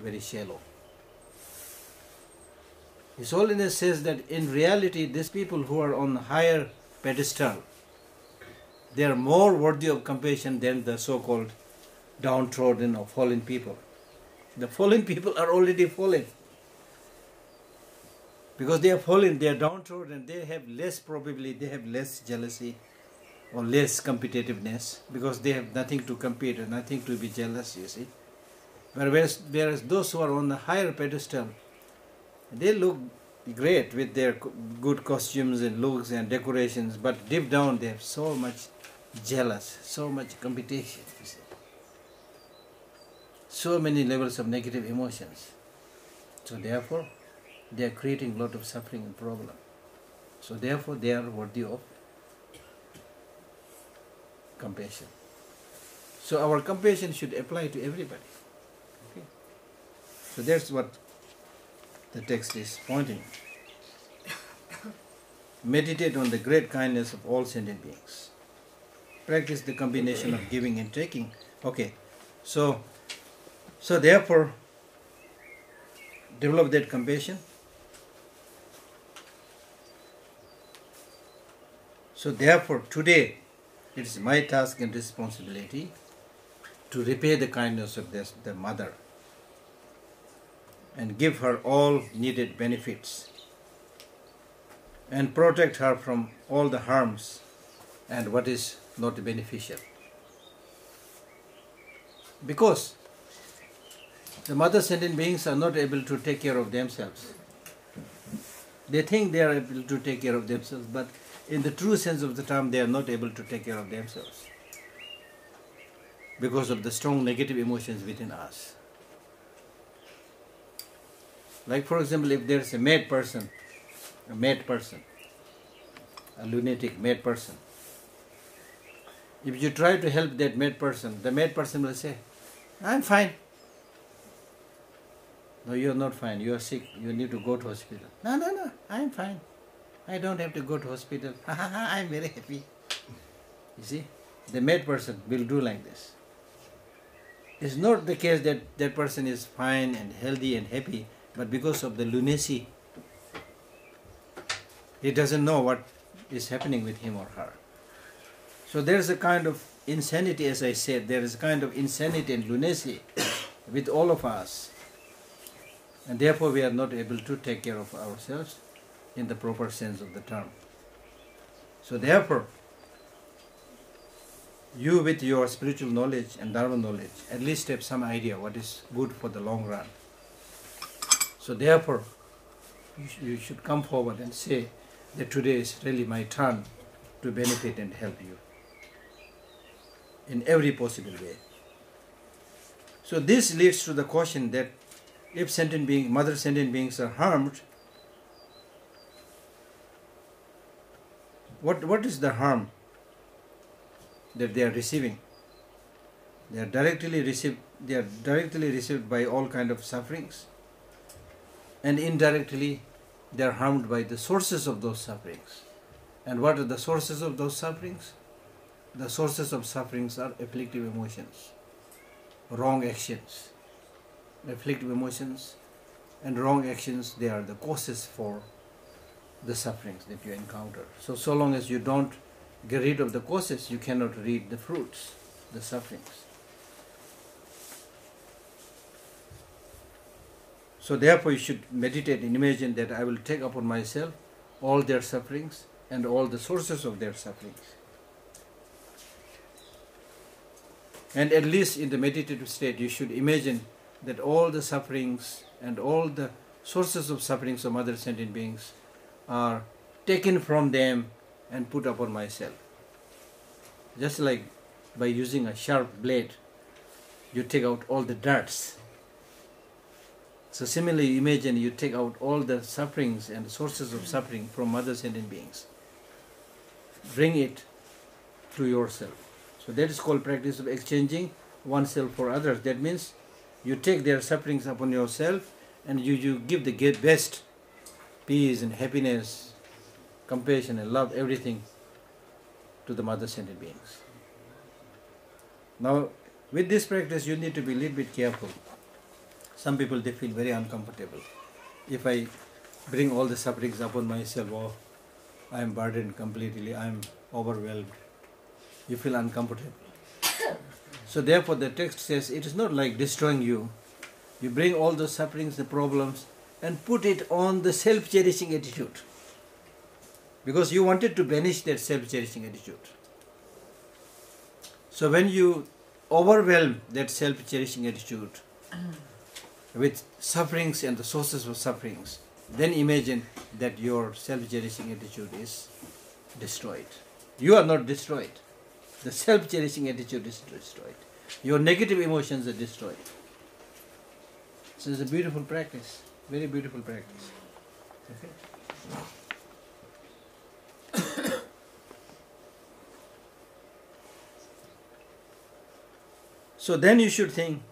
very shallow. His Holiness says that in reality, these people who are on higher pedestal, they are more worthy of compassion than the so-called downtrodden or fallen people. The fallen people are already fallen. Because they are fallen, they are downtrodden, they have less probably, they have less jealousy or less competitiveness because they have nothing to compete and nothing to be jealous, you see. Whereas those who are on the higher pedestal, they look great with their good costumes and looks and decorations, but deep down they have so much jealous, so much competition, you see. So many levels of negative emotions. So therefore, they are creating a lot of suffering and problem. So therefore, they are worthy of compassion. So our compassion should apply to everybody. Okay? So that's what the text is pointing. Meditate on the great kindness of all sentient beings. Practice the combination of giving and taking. Okay, so therefore, develop that compassion. So therefore, today, it is my task and responsibility to repay the kindness of the mother and give her all needed benefits and protect her from all the harms and what is not beneficial. Because the mother sentient beings are not able to take care of themselves. They think they are able to take care of themselves, but in the true sense of the term, they are not able to take care of themselves because of the strong negative emotions within us. Like for example, if there is a mad person, a lunatic mad person, if you try to help that mad person, the mad person will say, I'm fine. No, you are not fine. You are sick. You need to go to hospital. No, I'm fine. I don't have to go to hospital. I'm very happy. You see, the mad person will do like this. It's not the case that that person is fine and healthy and happy, but because of the lunacy, he doesn't know what is happening with him or her. So there is a kind of insanity, as I said, there is a kind of insanity and lunacy with all of us. And therefore we are not able to take care of ourselves in the proper sense of the term. So therefore, you with your spiritual knowledge and Dharma knowledge at least have some idea what is good for the long run. So therefore, you should come forward and say that today is really my turn to benefit and help you in every possible way. So this leads to the question that if mother sentient beings are harmed, what is the harm that they are receiving? They are directly received by all kind of sufferings, and indirectly they are harmed by the sources of those sufferings. And what are the sources of those sufferings? The sources of sufferings are afflictive emotions, wrong actions. Afflictive emotions and wrong actions, they are the causes for the sufferings that you encounter. So long as you don't get rid of the causes, you cannot reap the fruits, the sufferings. So therefore you should meditate and imagine that I will take upon myself all their sufferings and all the sources of their sufferings. And at least in the meditative state, you should imagine that all the sufferings and all the sources of sufferings of other sentient beings are taken from them and put upon myself. Just like by using a sharp blade, you take out all the darts. So similarly, imagine you take out all the sufferings and sources of suffering from other sentient beings. Bring it to yourself. So that is called practice of exchanging oneself for others. That means you take their sufferings upon yourself and you give the best peace and happiness, compassion and love, everything to the mother sentient beings. Now, with this practice, you need to be a little bit careful. Some people, they feel very uncomfortable. If I bring all the sufferings upon myself, oh, I am burdened completely, I am overwhelmed. You feel uncomfortable. So therefore the text says it is not like destroying you. You bring all those sufferings, the problems, and put it on the self-cherishing attitude. Because you wanted to banish that self-cherishing attitude. So when you overwhelm that self-cherishing attitude with sufferings and the sources of sufferings, then imagine that your self-cherishing attitude is destroyed. You are not destroyed. The self-cherishing attitude is destroyed. Your negative emotions are destroyed. So it's a beautiful practice, very beautiful practice. Okay. So then you should think,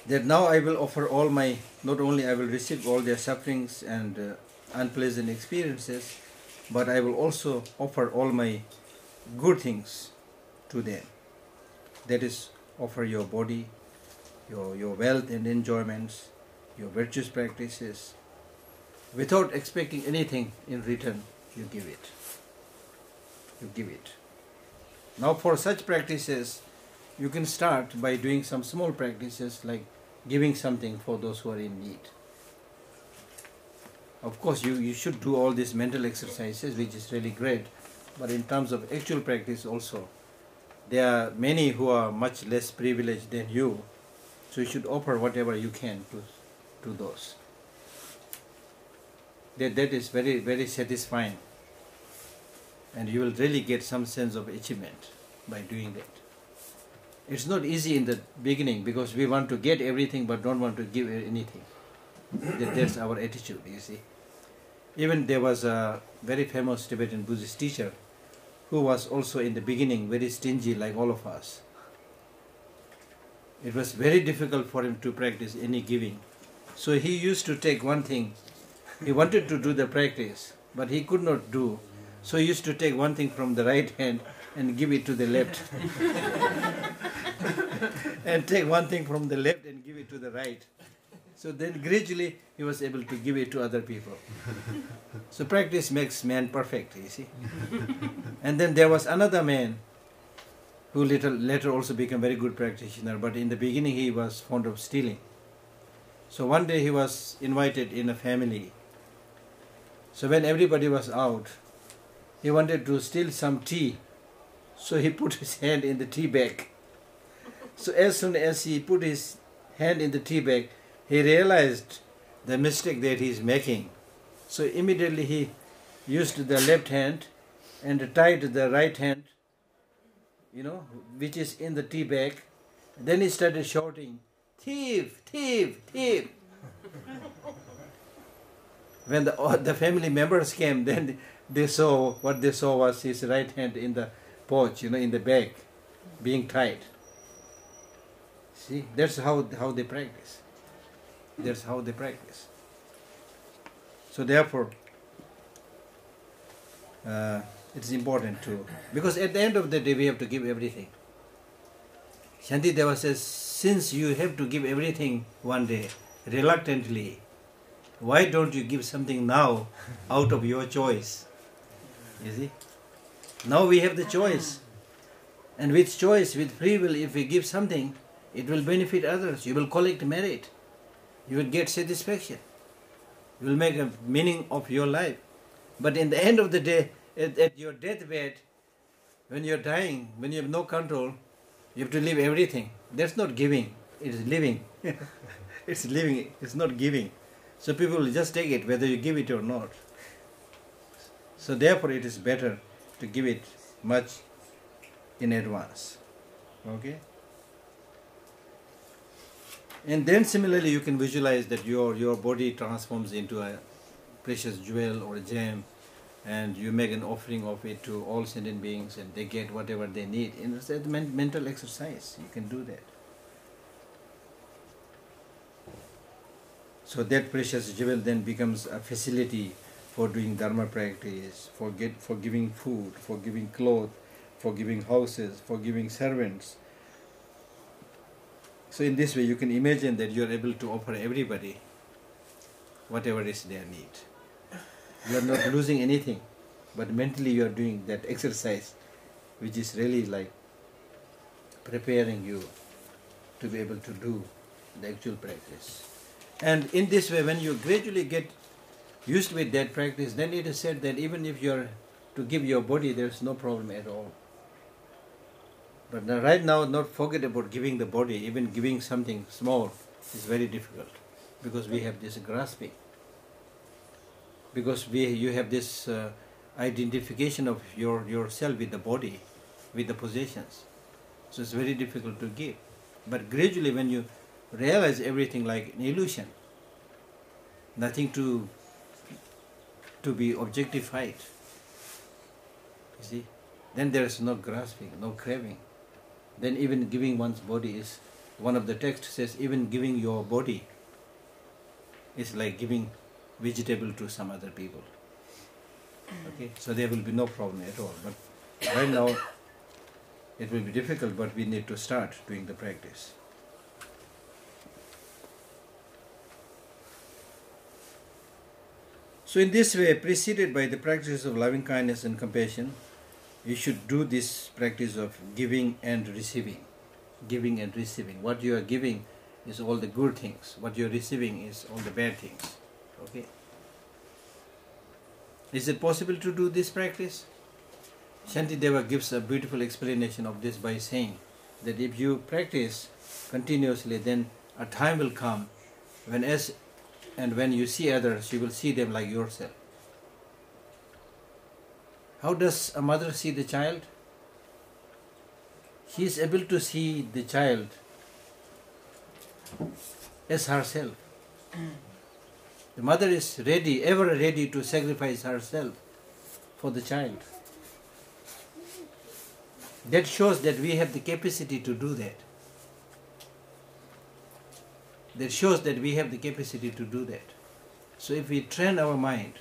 that now I will offer all my, not only I will receive all their sufferings and unpleasant experiences, but I will also offer all my good things to them. That is, offer your body, your wealth and enjoyments, your virtuous practices. Without expecting anything in return, you give it. You give it. Now for such practices, you can start by doing some small practices like giving something for those who are in need. Of course, you should do all these mental exercises, which is really great, but in terms of actual practice also, there are many who are much less privileged than you, so you should offer whatever you can to those. That is very, very satisfying, and you will really get some sense of achievement by doing that. It's not easy in the beginning because we want to get everything but don't want to give anything. That's our attitude, you see. Even there was a very famous Tibetan Buddhist teacher who was also in the beginning very stingy like all of us. It was very difficult for him to practice any giving. So he used to take one thing. He wanted to do the practice, but he could not do. So he used to take one thing from the right hand and give it to the left. And take one thing from the left and give it to the right. So then gradually he was able to give it to other people. So practice makes man perfect, you see. And then there was another man who later also became a very good practitioner, but in the beginning he was fond of stealing. So one day he was invited in a family. So when everybody was out, he wanted to steal some tea. So he put his hand in the tea bag. So as soon as he put his hand in the tea bag, he realized the mistake that he is making. So immediately he used the left hand and tied the right hand, which is in the tea bag. Then he started shouting, "Thief, thief, thief." When the family members came, then what they saw was his right hand in the pouch, in the bag, being tied. See, that's how they practice. That's how they practice. So therefore, it's important to, because at the end of the day we have to give everything. Shantideva says, since you have to give everything one day, reluctantly, why don't you give something now out of your choice? You see? Now we have the choice. And with choice, with free will, if we give something, it will benefit others. You will collect merit. You will get satisfaction. You will make a meaning of your life. But in the end of the day, at your deathbed, when you're dying, when you have no control, you have to leave everything. That's not giving. It is living. It's living. It's not giving. So people will just take it whether you give it or not. So therefore it is better to give it much in advance. Okay? And then similarly you can visualize that your body transforms into a precious jewel or a gem, and you make an offering of it to all sentient beings and they get whatever they need. And it's a mental exercise. You can do that. So that precious jewel then becomes a facility for doing dharma practice, for giving food, for giving clothes, for giving houses, for giving servants. So in this way you can imagine that you are able to offer everybody whatever is their need. You are not losing anything, but mentally you are doing that exercise which is really like preparing you to be able to do the actual practice. And in this way, when you gradually get used with that practice, then it is said that even if you are to give your body, there is no problem at all. But now, right now, not forget about giving the body, even giving something small is very difficult, because we have this grasping, because you have this identification of yourself with the body, with the possessions. So it's very difficult to give. But gradually when you realize everything like an illusion, nothing to be objectified, you see, then there is no grasping, no craving. Then even giving one's body is, one of the texts says, even giving your body is like giving vegetable to some other people. Okay, so there will be no problem at all. But right now it will be difficult, but we need to start doing the practice. So in this way, preceded by the practice of loving kindness and compassion, you should do this practice of giving and receiving. Giving and receiving. What you are giving is all the good things. What you are receiving is all the bad things. Okay. Is it possible to do this practice? Shantideva gives a beautiful explanation of this by saying that if you practice continuously, then a time will come when when you see others, you will see them like yourself. How does a mother see the child? She is able to see the child as herself. The mother is ready, ever ready to sacrifice herself for the child. That shows that we have the capacity to do that. That shows that we have the capacity to do that. So if we train our mind,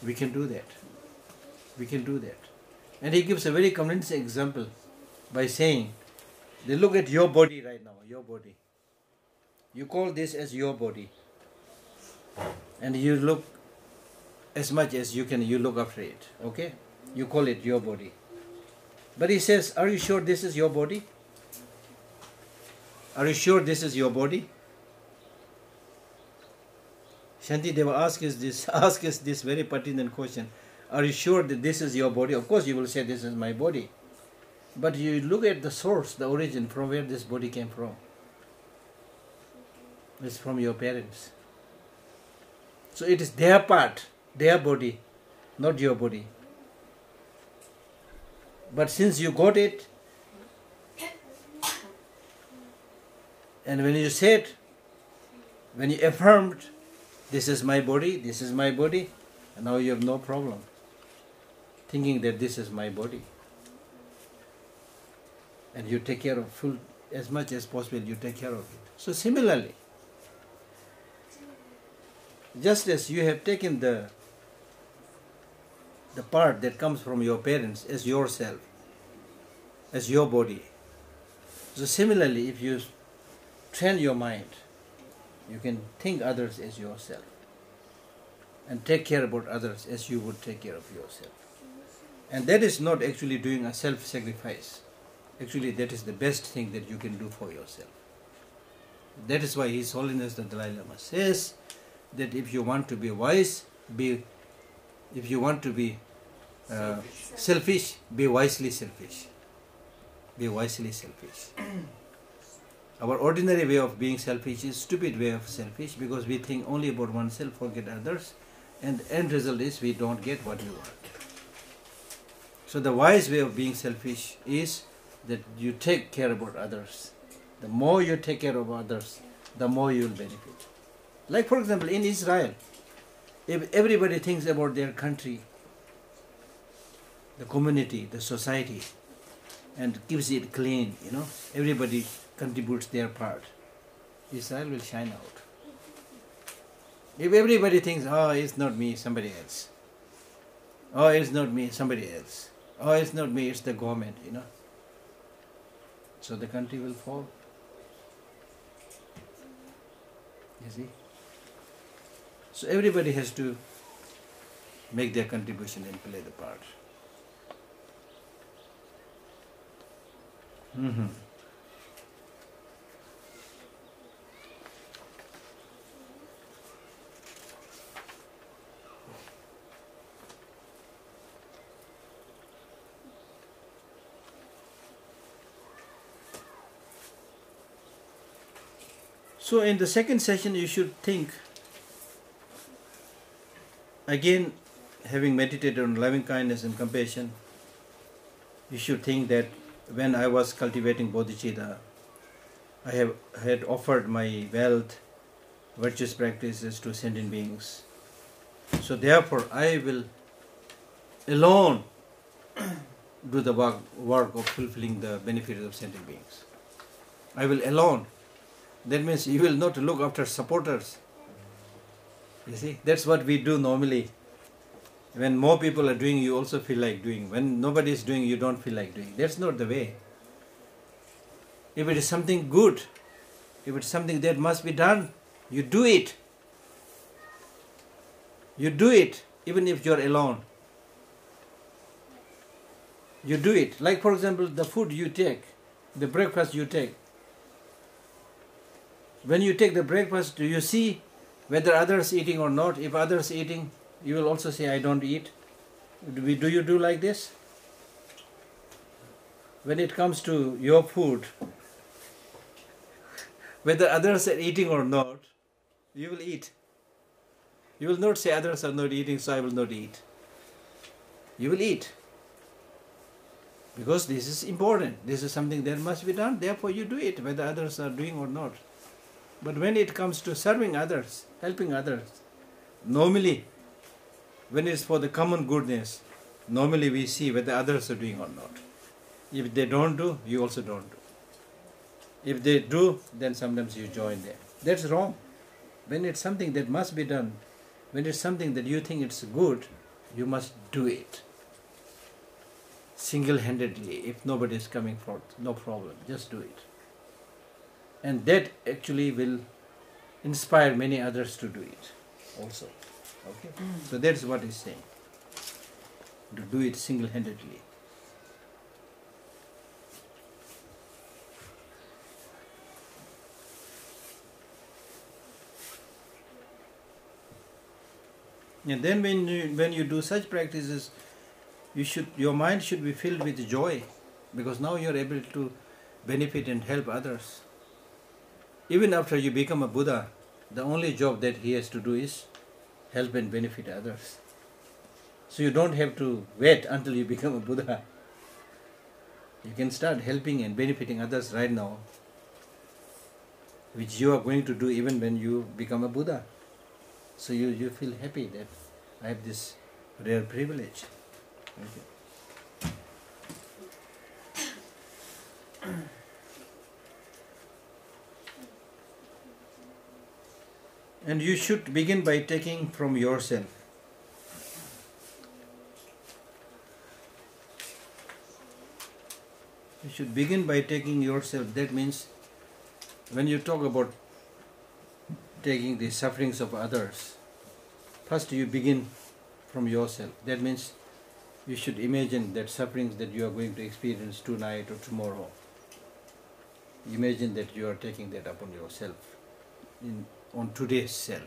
we can do that. We can do that. And he gives a very convincing example by saying, they look at your body right now, your body. You call this as your body. And you look as much as you can, you look after it. Okay? You call it your body. But he says, are you sure this is your body? Are you sure this is your body? Shantideva asks us this very pertinent question. Are you sure that this is your body? Of course you will say this is my body. But you look at the source, the origin, from where this body came from. It's from your parents. So it is their part, their body, not your body. But since you got it, and when you said, when you affirmed, this is my body, and now you have no problem thinking that this is my body. And you take care of as much as possible, you take care of it. So similarly, just as you have taken the part that comes from your parents as yourself, as your body. So similarly, if you train your mind, you can think others as yourself and take care about others as you would take care of yourself. And that is not actually doing a self-sacrifice. Actually, that is the best thing that you can do for yourself. That is why His Holiness the Dalai Lama says that if you want to be wise, if you want to be selfish, be wisely selfish. Be wisely selfish. Our ordinary way of being selfish is stupid way of selfish, because we think only about oneself, forget others, and the end result is we don't get what we want. So the wise way of being selfish is that you take care about others. The more you take care of others, the more you will benefit. Like for example, in Israel, if everybody thinks about their country, the community, the society, and keeps it clean, everybody contributes their part, Israel will shine out. If everybody thinks, oh, it's not me, somebody else. Oh, it's not me, somebody else. Oh, it's not me, it's the government, So the country will fall. You see? So everybody has to make their contribution and play the part. So in the second session you should think, again having meditated on loving kindness and compassion, you should think that when I was cultivating bodhicitta, I had offered my wealth, virtuous practices to sentient beings. So therefore I will alone do the work of fulfilling the benefits of sentient beings. I will alone. That means you will not look after supporters. You see, that's what we do normally. When more people are doing, you also feel like doing. When nobody is doing, you don't feel like doing. That's not the way. If it is something good, if it's something that must be done, you do it. You do it, even if you're alone. You do it. Like for example, the food you take, the breakfast you take. When you take the breakfast, do you see whether others eating or not? If others eating, you will also say, I don't eat. Do you do like this? When it comes to your food, whether others are eating or not, you will eat. You will not say others are not eating, so I will not eat. You will eat. Because this is important. This is something that must be done. Therefore you do it, whether others are doing or not. But when it comes to serving others, helping others, normally, when it's for the common goodness, normally we see whether others are doing or not. If they don't do, you also don't do. If they do, then sometimes you join them. That's wrong. When it's something that must be done, when it's something that you think it's good, you must do it. Single-handedly, if nobody is coming forth, no problem, just do it. And that actually will inspire many others to do it also. Okay? So that's what he's saying. To do it single-handedly. And then when you do such practices, your mind should be filled with joy, because now you are able to benefit and help others. Even after you become a Buddha, the only job that he has to do is help and benefit others. So you don't have to wait until you become a Buddha. You can start helping and benefiting others right now, which you are going to do even when you become a Buddha. So you feel happy that I have this rare privilege. Okay. And you should begin by taking from yourself. You should begin by taking yourself. That means when you talk about taking the sufferings of others, first you begin from yourself. That means you should imagine that sufferings that you are going to experience tonight or tomorrow. Imagine that you are taking that upon yourself, on today's self,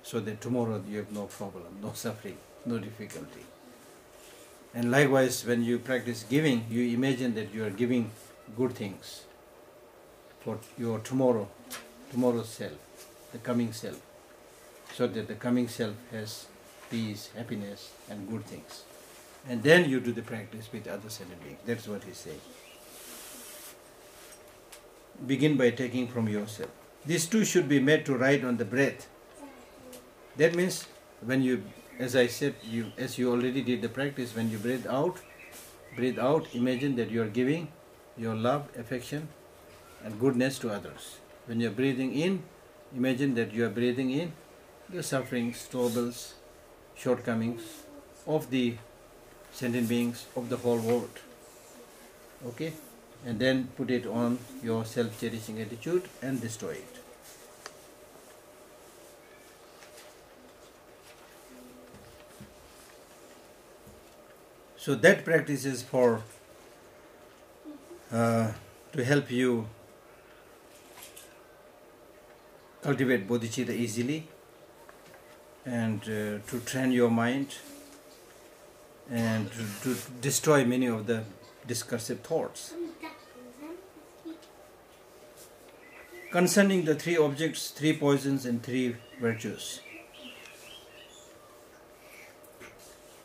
so that tomorrow you have no problem, no suffering, no difficulty. And likewise, when you practice giving, you imagine that you are giving good things for your tomorrow's self, the coming self, so that the coming self has peace, happiness and good things. And then you do the practice with other sentient beings. That's what he's saying. Begin by taking from yourself. These two should be made to ride on the breath. That means when you, as I said, as you already did the practice, when you breathe out, imagine that you are giving your love, affection and goodness to others. When you are breathing in, imagine that you are breathing in the sufferings, troubles, shortcomings of the sentient beings of the whole world. Okay? And then put it on your self-cherishing attitude and destroy it. So that practice is for to help you cultivate bodhicitta easily, and to train your mind, and to destroy many of the discursive thoughts. Concerning the three objects, three poisons and three virtues.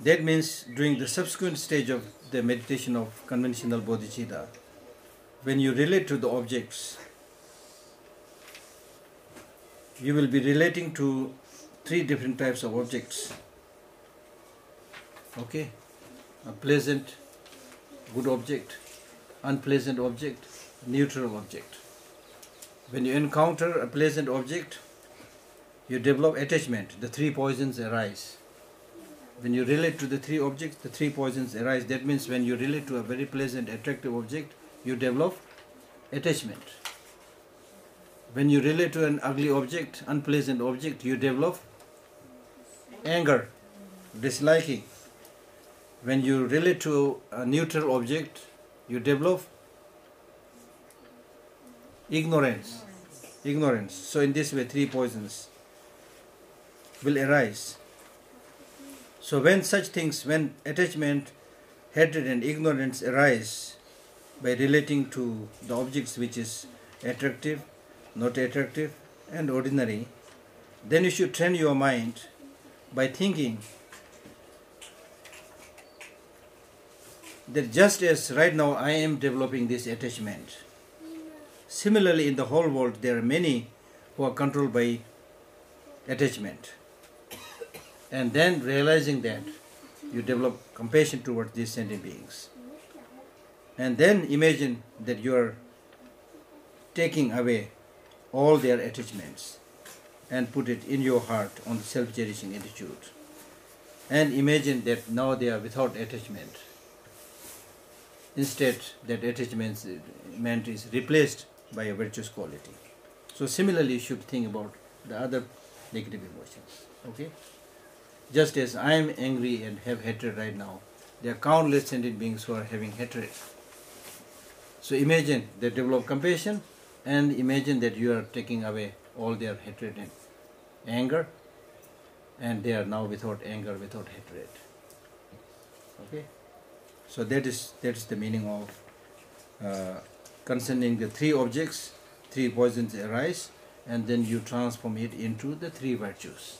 That means during the subsequent stage of the meditation of conventional bodhicitta, when you relate to the objects, you will be relating to three different types of objects. Okay? A pleasant, good object, unpleasant object, neutral object. When you encounter a pleasant object, you develop attachment. The three poisons arise. When you relate to the three objects, the three poisons arise. That means when you relate to a very pleasant, attractive object, you develop attachment. When you relate to an ugly object, unpleasant object, you develop anger, disliking. When you relate to a neutral object, you develop ignorance. So in this way, three poisons will arise. So when such things, when attachment, hatred and ignorance arise by relating to the objects which is attractive, not attractive and ordinary, then you should train your mind by thinking that just as right now I am developing this attachment, similarly in the whole world there are many who are controlled by attachment. And then realizing that, you develop compassion towards these sentient beings. And then imagine that you are taking away all their attachments and put it in your heart on the self-cherishing attitude. And imagine that now they are without attachment. Instead, that attachment is replaced by a virtuous quality. So similarly, you should think about the other negative emotions. Okay? Just as I am angry and have hatred right now, there are countless sentient beings who are having hatred. So imagine they develop compassion, and imagine that you are taking away all their hatred and anger, and they are now without anger, without hatred. Okay? So that is the meaning of concerning the three objects, three poisons arise, and then you transform it into the three virtues.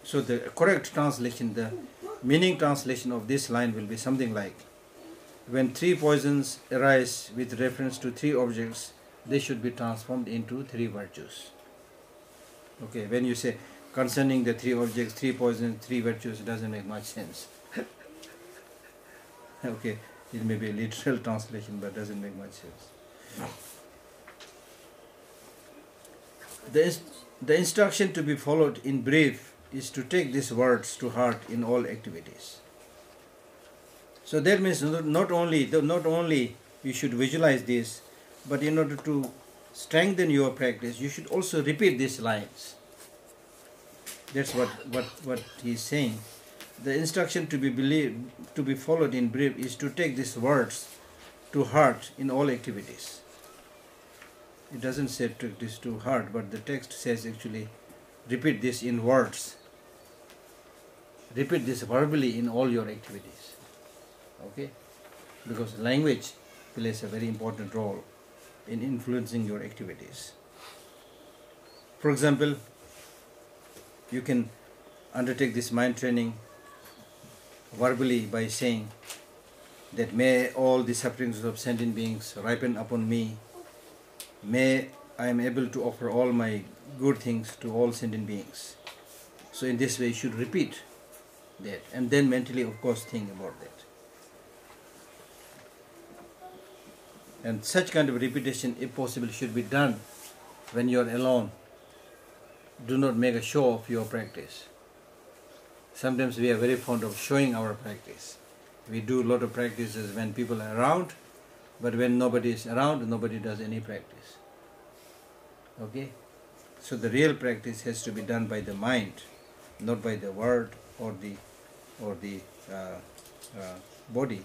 So the correct translation, the meaning translation of this line will be something like, when three poisons arise with reference to three objects, they should be transformed into three virtues. Okay, when you say concerning the three objects, three poisons, three virtues, it doesn't make much sense. Okay, it may be a literal translation, but doesn't make much sense. The instruction to be followed in brief is to take these words to heart in all activities. So that means not only you should visualize this, but in order to strengthen your practice, you should also repeat these lines. That's what he is saying. The instruction to be followed in brief is to take these words to heart in all activities. It doesn't say take this to heart, but the text says actually repeat this in words. Repeat this verbally in all your activities. Okay? Because language plays a very important role in influencing your activities. For example, you can undertake this mind training verbally by saying that may all the sufferings of sentient beings ripen upon me. May I am able to offer all my good things to all sentient beings. So in this way you should repeat that, and then mentally of course think about that. And such kind of repetition, if possible, should be done when you are alone. Do not make a show of your practice. Sometimes we are very fond of showing our practice. We do a lot of practices when people are around, but when nobody is around, nobody does any practice. Okay? So the real practice has to be done by the mind, not by the word or the body.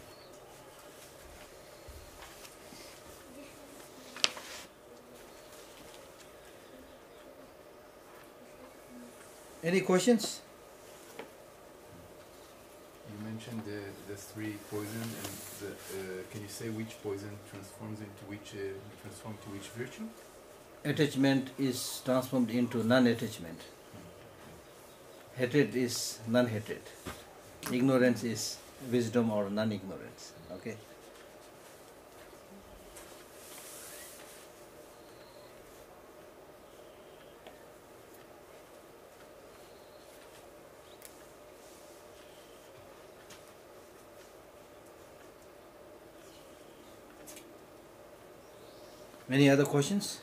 Any questions? You mentioned the three poison, and can you say which poison transforms into which virtue? Attachment is transformed into non-attachment. Hatred is non-hatred. Ignorance is wisdom or non-ignorance. Okay. Any other questions?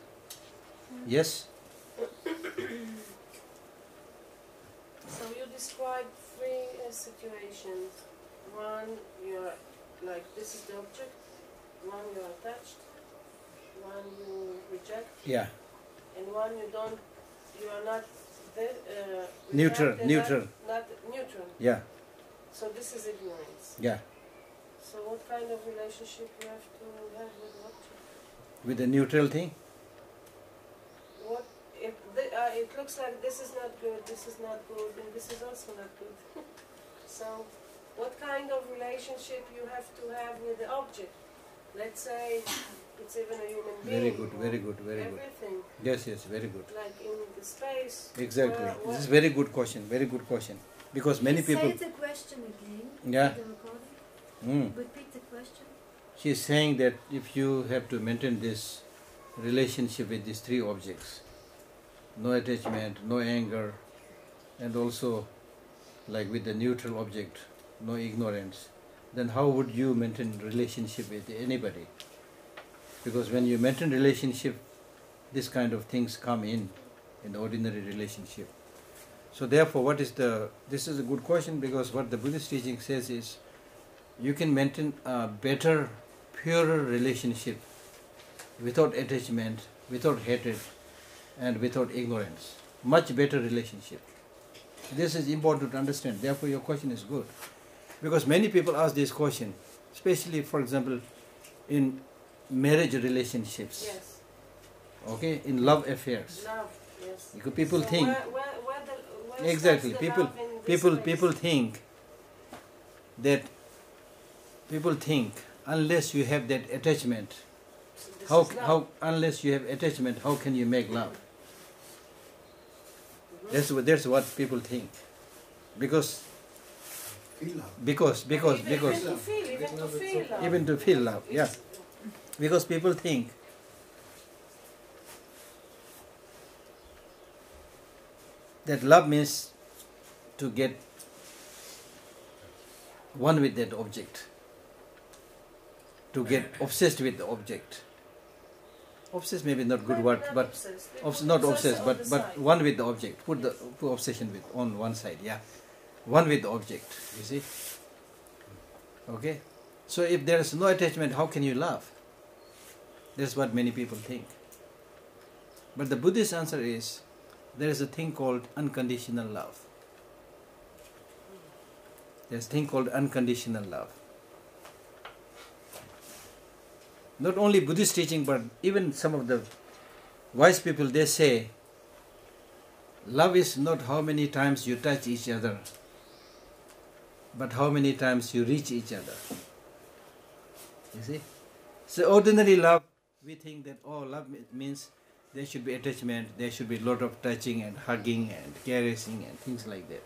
Yes? So you described three situations. One, you're like, this is the object. One, you're attached. One, you reject. Yeah. And one, you are not Neutral. not neutral. Yeah. So this is ignorance. Yeah. So what kind of relationship you have to have with the object? With the neutral thing? What if it looks like this is not good, this is not good, and this is also not good. So what kind of relationship you have to have with the object? Let's say it's even a human being. Very good, very good, very good. Everything. Yes, yes, very good. Like in the space. Exactly. This is very good question, very good question. Because many people... Say the question again. Yeah. The recording. Repeat the question. She is saying that if you have to maintain this relationship with these three objects, no attachment, no anger, and also like with the neutral object, no ignorance, then how would you maintain relationship with anybody? Because when you maintain relationship, this kind of things come in the ordinary relationship. So therefore, this is a good question, because what the Buddhist teaching says is, you can maintain a better, purer relationship without attachment, without hatred, and without ignorance. Much better relationship. This is important to understand. Therefore, your question is good. Because many people ask this question, especially, for example, in marriage relationships. Yes. Okay, in love affairs. Love, yes. Because people so think where exactly. starts the People love in this people place? think that unless you have that attachment, So this is love. how unless you have attachment, how can you make love? That's what people think. Because Even to feel love. even to feel love, yeah. Because people think that love means to get one with that object, to get obsessed with the object. Obsessed maybe not good word, but not obsessed, but one with the object. Put obsession with on one side, yeah. One with the object, you see. Okay? So if there is no attachment, how can you love? That's what many people think. But the Buddhist answer is, there is a thing called unconditional love. There's a thing called unconditional love. Not only Buddhist teaching, but even some of the wise people, they say, love is not how many times you touch each other, but how many times you reach each other. You see? So ordinary love, we think that, love means there should be attachment, there should be a lot of touching and hugging and caressing and things like that.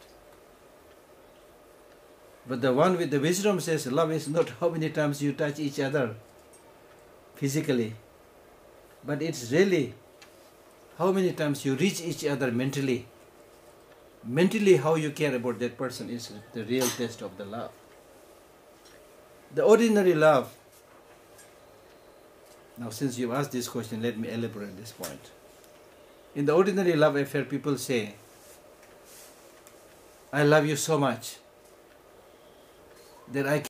But the one with the wisdom says, love is not how many times you touch each other physically, but it's really how many times you reach each other mentally. Mentally, how you care about that person is the real test of the love. The ordinary love Now, since you asked this question, let me elaborate this point. In the ordinary love affair, people say, I love you so much that I